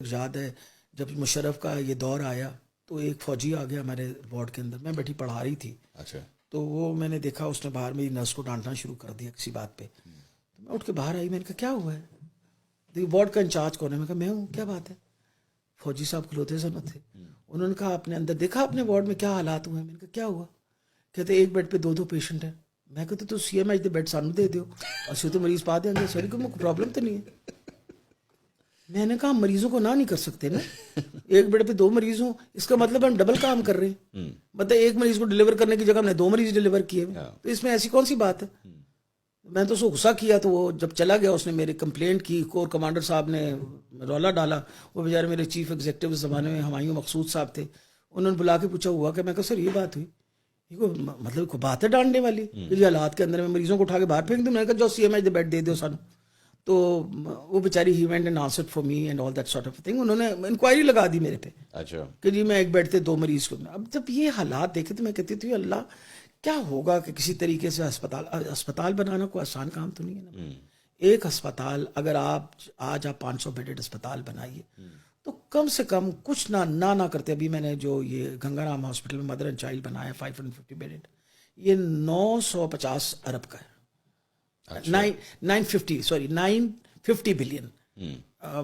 یاد ہے جب مشرف کا یہ دور آیا تو ایک فوجی آ گیا ہمارے وارڈ کے اندر, میں بیٹھی پڑھا رہی تھی. اچھا. تو وہ میں نے دیکھا اس نے باہر میری نرس کو ڈانٹنا شروع کر دیا کسی بات پہ. تو میں اٹھ کے باہر آئی, میں نے کہا کیا ہوا ہے, وارڈ کا انچارج کون ہے؟ میں کہا میں ہوں, کیا بات ہے؟ فوجی صاحب کھلوتے سر تھے. انہوں نے کہا اپنے اندر دیکھا اپنے وارڈ میں کیا حالات ہوئے ہیں؟ میں نے کہا کیا ہوا؟ کہتے ایک بیڈ پہ 2 پیشنٹ ہیں. میں کہتے تو سی ایم ایچ دے بیڈ سانو دے دیو, اسی تو مریض پا دیں گے. سوری کوئی پرابلم تو نہیں ہے. میں نے کہا مریضوں کو نہ نہیں کر سکتے نا, ایک بیڈ پہ 2 مریض ہوں اس کا مطلب ہم ڈبل کام کر رہے ہیں. مطلب ایک مریض کو ڈلیور کرنے کی جگہ ہم نے 2 مریض ڈلیور کیے ہوئے, تو اس میں ایسی کون سی بات ہے؟ میں تو اس کو غصہ کیا, تو وہ جب چلا گیا اس نے میری کمپلینٹ کی, کور کمانڈر صاحب نے رولا ڈالا. وہ بیچارے میرے چیف ایگزیکٹو اس زمانے میں ہمایوں مقصود صاحب تھے, انہوں نے بلا کے پوچھا ہوا کہ, میں کہا سر یہ بات ہوئی, مطلب کوئی بات ہے ڈانٹنے والی کہ یہ حالات کے اندر میں مریضوں کو اٹھا کے باہر پھینک دوں؟ میں نے کہا جو سی ایم ایچ دے بیڈ دے دو سانو. تو وہ بیچاری ہی went and answered for me and all that sort of thing. انہوں نے انکوائری لگا دی میرے پہ. اچھا. کہ جی میں ایک بیڈ تھے 2 مریض کو. اب جب یہ حالات دیکھے تو میں کہتی تھی اللہ کیا ہوگا کہ کسی طریقے سے اسپتال بنانا کوئی آسان کام تو نہیں ہے نا. ایک ہسپتال اگر آج آپ 500 بیڈڈ اسپتال بنائیے تو کم سے کم کچھ نہ کرتے. ابھی میں نے جو یہ گنگا رام ہاسپٹل میں مدر اینڈ چائلڈ بنایا 550 بیڈڈ, یہ 950 ارب کا ہے. 950 بلین,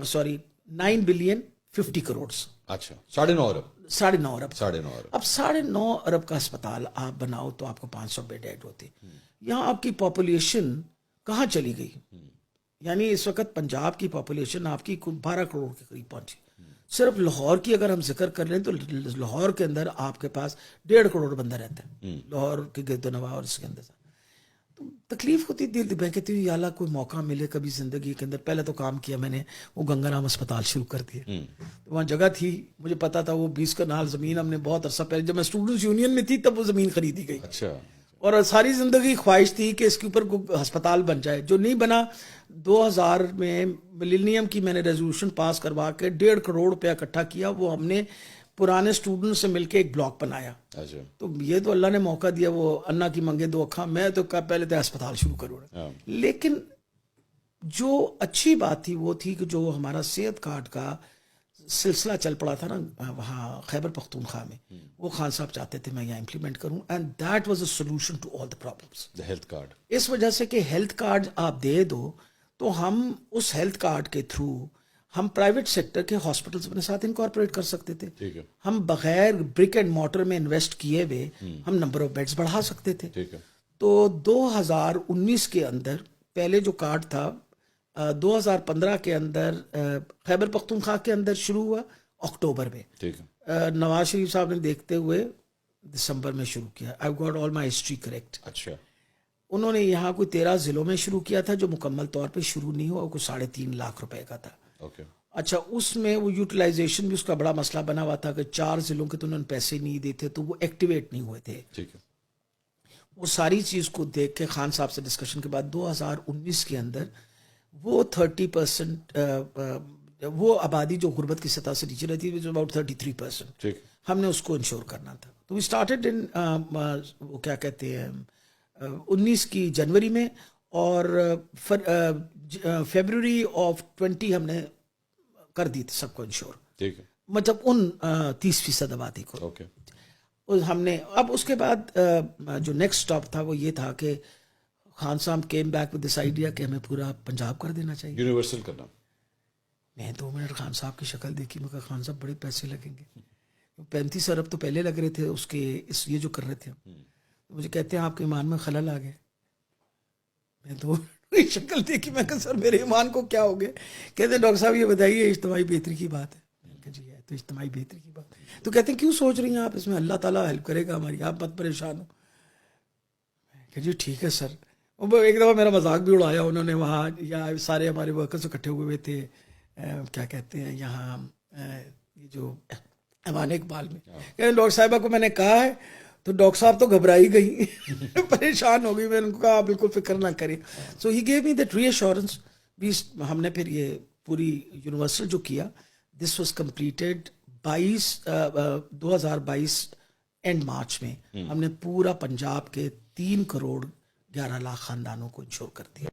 سوری 9 بلین 50 کروڑ. اچھا. 9.5 ارب. 9.5 ارب. 9.5 ارب. اب 9.5 ارب کا اسپتال آپ بناؤ تو آپ کو 500 بیڈ ایڈ ہوتے. یہاں آپ کی پاپولیشن کہاں چلی گئی؟ یعنی اس وقت پنجاب کی پاپولیشن آپ کی 12 کروڑ کے قریب پہنچی. صرف لاہور کی اگر ہم ذکر کر لیں تو لاہور کے اندر آپ کے پاس 1.5 کروڑ بندہ رہتا ہے, لاہور کے گرد و نواح اور اس کے اندر. تو تکلیف ہوتی دل, میں کہتی ہوں یا اللہ کوئی موقع ملے کبھی زندگی کے اندر. پہلے تو کام کیا میں نے, وہ گنگا رام اسپتال شروع کر دیا. تو وہاں جگہ تھی, مجھے پتا تھا وہ 20 کنال زمین ہم نے بہت عرصہ پہلے جب میں اسٹوڈنٹس یونین میں تھی تب وہ زمین خریدی گئی. اچھا. اور ساری زندگی خواہش تھی کہ اس کے اوپر کوئی ہسپتال بن جائے, جو نہیں بنا. 2000 میں ملینیم کی میں نے ریزولوشن پاس کروا کے 1.5 کروڑ روپیہ اکٹھا کیا, وہ ہم نے پرانے اسٹوڈنٹ سے مل کے ایک بلاک بنایا. تو یہ تو اللہ نے موقع دیا, وہ انا کی منگے 2 اکھاں. میں تو پہلے تو اسپتال شروع کروں. لیکن جو اچھی بات تھی وہ تھی کہ جو ہمارا صحت کارڈ کا سلسلہ چل پڑا تھا نا وہاں خیبر پختونخوا میں, وہ خان صاحب چاہتے تھے میں یہاں امپلیمنٹ کروں, and that was a solution to all the problems. Health card, اس وجہ سے کہ ہیلتھ کارڈ آپ دے دو تو ہم اس ہیلتھ کارڈ کے تھرو ہم پرائیویٹ سیکٹر کے ہاسپٹلس اپنے ساتھ انکارپوریٹ کر سکتے تھے. ہم بغیر برک اینڈ مارٹر میں انویسٹ کیے ہوئے ہم نمبر آف بیڈز بڑھا سکتے تھے. تو 2019 کے اندر پہلے جو کارڈ تھا 2015 کے اندر خیبر پختونخوا کے اندر شروع ہوا اکتوبر میں. نواز شریف صاحب نے دیکھتے ہوئے دسمبر میں شروع کیا. I got all my history correct. اچھا. انہوں نے یہاں کوئی 13 ضلعوں میں شروع کیا تھا, جو مکمل طور پہ شروع نہیں ہوا, کوئی 3.5 لاکھ روپے کا تھا. اچھا, اس میں وہ یوٹیلائزیشن بھی اس کا بڑا مسئلہ بنا ہوا تھا کہ 4 ضلعوں کے تو انہوں نے پیسے نہیں دیتے تو وہ ایکٹیویٹ نہیں ہوئے تھے. وہ ساری چیز کو دیکھ کے خان صاحب سے ڈسکشن کے بعد 2019 کے اندر وہ 30% وہ آبادی جو غربت کی سطح سے نیچے رہتی ہے اباؤٹ 33%, ہم نے اس کو انشور کرنا تھا. تو وی اسٹارٹیڈ ان وہ کیا کہتے ہیں 19 کی جنوری میں, اور فیبروری آف 20 ہم نے کر دی تھی سب کو انشور, مطلب ان 30% آبادی کو. ہم نے اب اس کے بعد جو نیکسٹ اسٹاپ تھا وہ یہ تھا کہ خان صاحب came back with this idea کہ ہمیں پورا پنجاب کر دینا چاہیے, یونیورسل کرنا. میں 2 منٹ خان صاحب کی شکل دیکھی, میں کہا خان صاحب بڑے پیسے لگیں گے. 35 ارب تو پہلے لگ رہے تھے اس کے, یہ جو کر رہے تھے. مجھے کہتے ہیں آپ کے ایمان میں خلل آ گئے. میں 2 شکل دیکھی, میں کہا سر میرے ایمان کو کیا ہو گیا؟ کہتے ہیں ڈاکٹر صاحب یہ بتائیے اجتماعی بہتری کی بات ہے. میں کہا جی ہے تو اجتماعی بہتری کی بات. تو کہتے ہیں کیوں سوچ رہی ہیں آپ اس میں, اللہ تعالیٰ ہیلپ کرے گا ہماری, آپ مت پریشان ہو. میں کہا جی ٹھیک ہے سر. ایک دفعہ میرا مذاق بھی اڑایا انہوں نے وہاں, یا سارے ہمارے ورکرز اکٹھے ہوئے تھے کیا کہتے ہیں یہاں یہ جو ایوان اقبال میں, کہ ڈاکٹر صاحبہ کو میں نے کہا ہے تو ڈاکٹر صاحب تو گھبرائی گئی, پریشان ہو گئی. میں نے ان کو کہا بالکل فکر نہ کریں. So he gave me that reassurance. ہم نے پھر یہ پوری یونیورسل جو کیا, this was completed 2022 and March میں. ہم نے پورا پنجاب کے 3 کروڑ 11 لاکھ خاندانوں کو انشور کر دیا.